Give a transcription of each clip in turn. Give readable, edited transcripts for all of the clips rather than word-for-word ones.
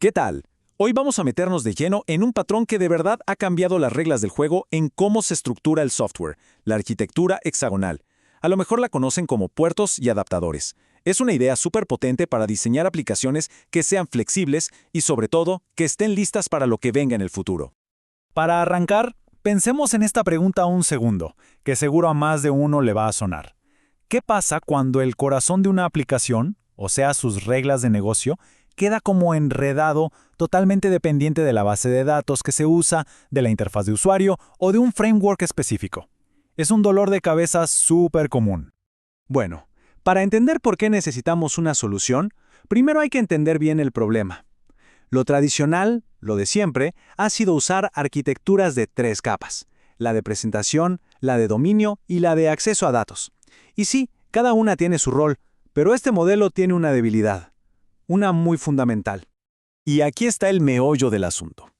¿Qué tal? Hoy vamos a meternos de lleno en un patrón que de verdad ha cambiado las reglas del juego en cómo se estructura el software, la arquitectura hexagonal. A lo mejor la conocen como puertos y adaptadores. Es una idea súper potente para diseñar aplicaciones que sean flexibles y, sobre todo, que estén listas para lo que venga en el futuro. Para arrancar, pensemos en esta pregunta un segundo, que seguro a más de uno le va a sonar. ¿Qué pasa cuando el corazón de una aplicación, o sea, sus reglas de negocio, queda como enredado, totalmente dependiente de la base de datos que se usa, de la interfaz de usuario o de un framework específico? Es un dolor de cabeza súper común. Bueno, para entender por qué necesitamos una solución, primero hay que entender bien el problema. Lo tradicional, lo de siempre, ha sido usar arquitecturas de 3 capas: la de presentación, la de dominio y la de acceso a datos. Y sí, cada una tiene su rol, pero este modelo tiene una debilidad, una muy fundamental. Y aquí está el meollo del asunto.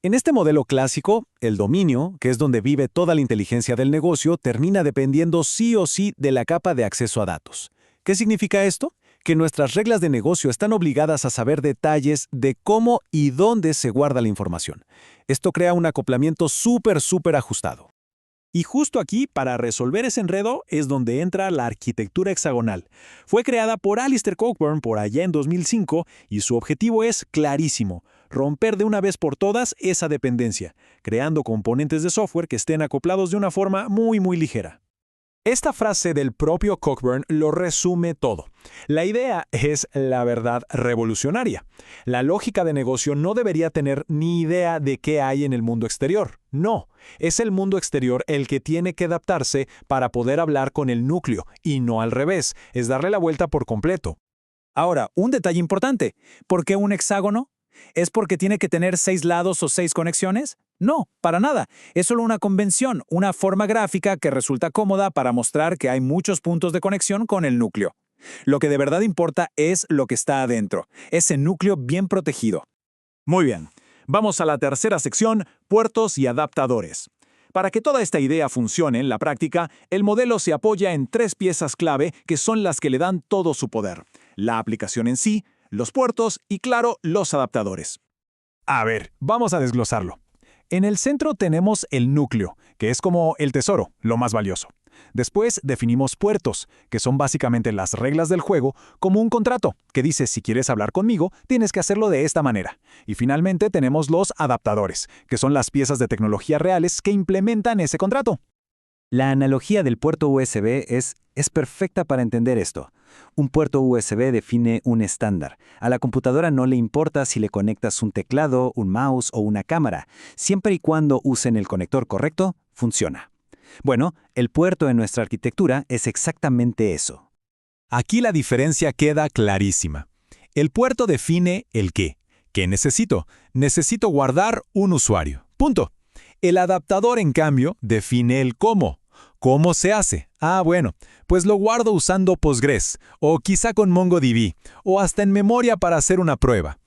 En este modelo clásico, el dominio, que es donde vive toda la inteligencia del negocio, termina dependiendo sí o sí de la capa de acceso a datos. ¿Qué significa esto? Que nuestras reglas de negocio están obligadas a saber detalles de cómo y dónde se guarda la información. Esto crea un acoplamiento súper ajustado. Y justo aquí, para resolver ese enredo, es donde entra la arquitectura hexagonal. Fue creada por Alistair Cockburn por allá en 2005 y su objetivo es clarísimo: romper de una vez por todas esa dependencia, creando componentes de software que estén acoplados de una forma muy ligera. Esta frase del propio Cockburn lo resume todo. La idea es, la verdad, revolucionaria. La lógica de negocio no debería tener ni idea de qué hay en el mundo exterior. No, es el mundo exterior el que tiene que adaptarse para poder hablar con el núcleo, y no al revés, es darle la vuelta por completo. Ahora, un detalle importante: ¿por qué un hexágono? ¿Es porque tiene que tener 6 lados o 6 conexiones? No, para nada. Es solo una convención, una forma gráfica que resulta cómoda para mostrar que hay muchos puntos de conexión con el núcleo. Lo que de verdad importa es lo que está adentro, ese núcleo bien protegido. Muy bien, vamos a la tercera sección: puertos y adaptadores. Para que toda esta idea funcione en la práctica, el modelo se apoya en 3 piezas clave que son las que le dan todo su poder: la aplicación en sí, los puertos y, claro, los adaptadores. A ver, vamos a desglosarlo. En el centro tenemos el núcleo, que es como el tesoro, lo más valioso. Después definimos puertos, que son básicamente las reglas del juego, como un contrato, que dice: si quieres hablar conmigo, tienes que hacerlo de esta manera. Y finalmente tenemos los adaptadores, que son las piezas de tecnología reales que implementan ese contrato. La analogía del puerto USB es perfecta para entender esto. Un puerto USB define un estándar. A la computadora no le importa si le conectas un teclado, un mouse o una cámara. Siempre y cuando usen el conector correcto, funciona. Bueno, el puerto en nuestra arquitectura es exactamente eso. Aquí la diferencia queda clarísima. El puerto define el qué. ¿Qué necesito? Necesito guardar un usuario. Punto. El adaptador, en cambio, define el cómo. ¿Cómo se hace? Bueno, pues lo guardo usando Postgres, o quizá con MongoDB, o hasta en memoria para hacer una prueba.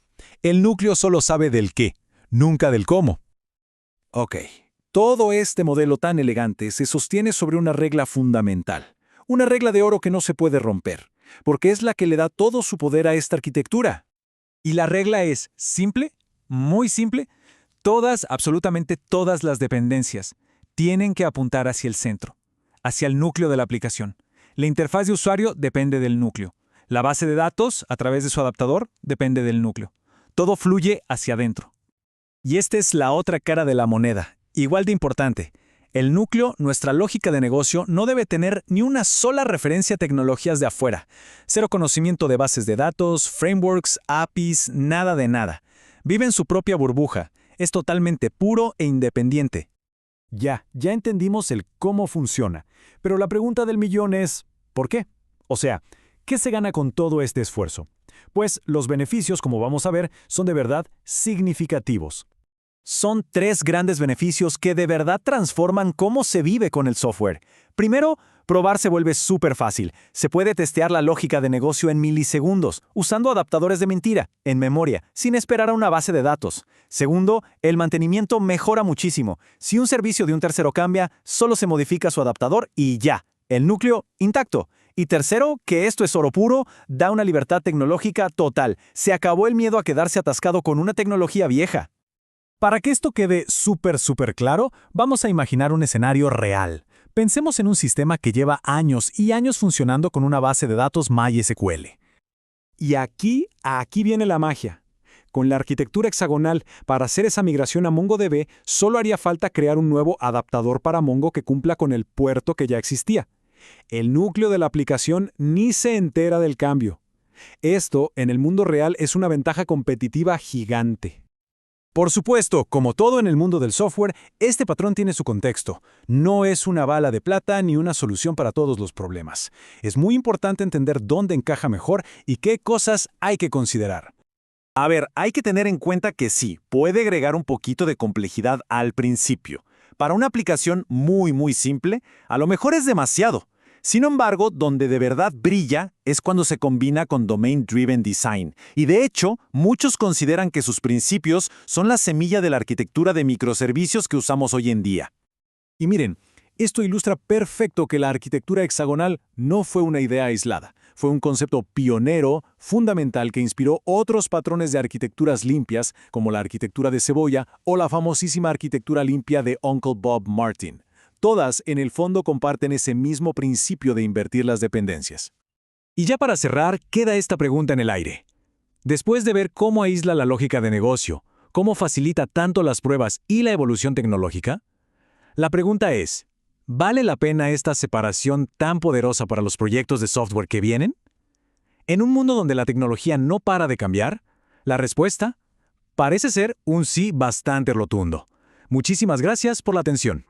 El núcleo solo sabe del qué, nunca del cómo. Ok, todo este modelo tan elegante se sostiene sobre una regla fundamental, una regla de oro que no se puede romper, porque es la que le da todo su poder a esta arquitectura. Y la regla es simple, muy simple: todas, absolutamente todas las dependencias tienen que apuntar hacia el centro, hacia el núcleo de la aplicación. La interfaz de usuario depende del núcleo. La base de datos, a través de su adaptador, depende del núcleo. Todo fluye hacia adentro. Y esta es la otra cara de la moneda, igual de importante. El núcleo, nuestra lógica de negocio, no debe tener ni una sola referencia a tecnologías de afuera. Cero conocimiento de bases de datos, frameworks, APIs, nada de nada. Vive en su propia burbuja. Es totalmente puro e independiente. Ya entendimos el cómo funciona, pero la pregunta del millón es: ¿por qué? O sea, ¿qué se gana con todo este esfuerzo? Pues los beneficios, como vamos a ver, son de verdad significativos. Son 3 grandes beneficios que de verdad transforman cómo se vive con el software. Primero, probar se vuelve súper fácil. Se puede testear la lógica de negocio en milisegundos, usando adaptadores de mentira, en memoria, sin esperar a una base de datos. Segundo, el mantenimiento mejora muchísimo. Si un servicio de un tercero cambia, solo se modifica su adaptador y ya. El núcleo, intacto. Y tercero, que esto es oro puro, da una libertad tecnológica total. Se acabó el miedo a quedarse atascado con una tecnología vieja. Para que esto quede súper claro, vamos a imaginar un escenario real. Pensemos en un sistema que lleva años y años funcionando con una base de datos MySQL. Y aquí viene la magia. Con la arquitectura hexagonal, para hacer esa migración a MongoDB, solo haría falta crear un nuevo adaptador para Mongo que cumpla con el puerto que ya existía. El núcleo de la aplicación ni se entera del cambio. Esto, en el mundo real, es una ventaja competitiva gigante. Por supuesto, como todo en el mundo del software, este patrón tiene su contexto. No es una bala de plata ni una solución para todos los problemas. Es muy importante entender dónde encaja mejor y qué cosas hay que considerar. A ver, hay que tener en cuenta que sí, puede agregar un poquito de complejidad al principio. Para una aplicación muy simple, a lo mejor es demasiado. Sin embargo, donde de verdad brilla es cuando se combina con Domain Driven Design. Y de hecho, muchos consideran que sus principios son la semilla de la arquitectura de microservicios que usamos hoy en día. Y miren, esto ilustra perfecto que la arquitectura hexagonal no fue una idea aislada. Fue un concepto pionero, fundamental, que inspiró otros patrones de arquitecturas limpias, como la arquitectura de cebolla o la famosísima arquitectura limpia de Uncle Bob Martin. Todas, en el fondo, comparten ese mismo principio de invertir las dependencias. Y ya para cerrar, queda esta pregunta en el aire. Después de ver cómo aísla la lógica de negocio, cómo facilita tanto las pruebas y la evolución tecnológica, la pregunta es, ¿vale la pena esta separación tan poderosa para los proyectos de software que vienen? En un mundo donde la tecnología no para de cambiar, la respuesta parece ser un sí bastante rotundo. Muchísimas gracias por la atención.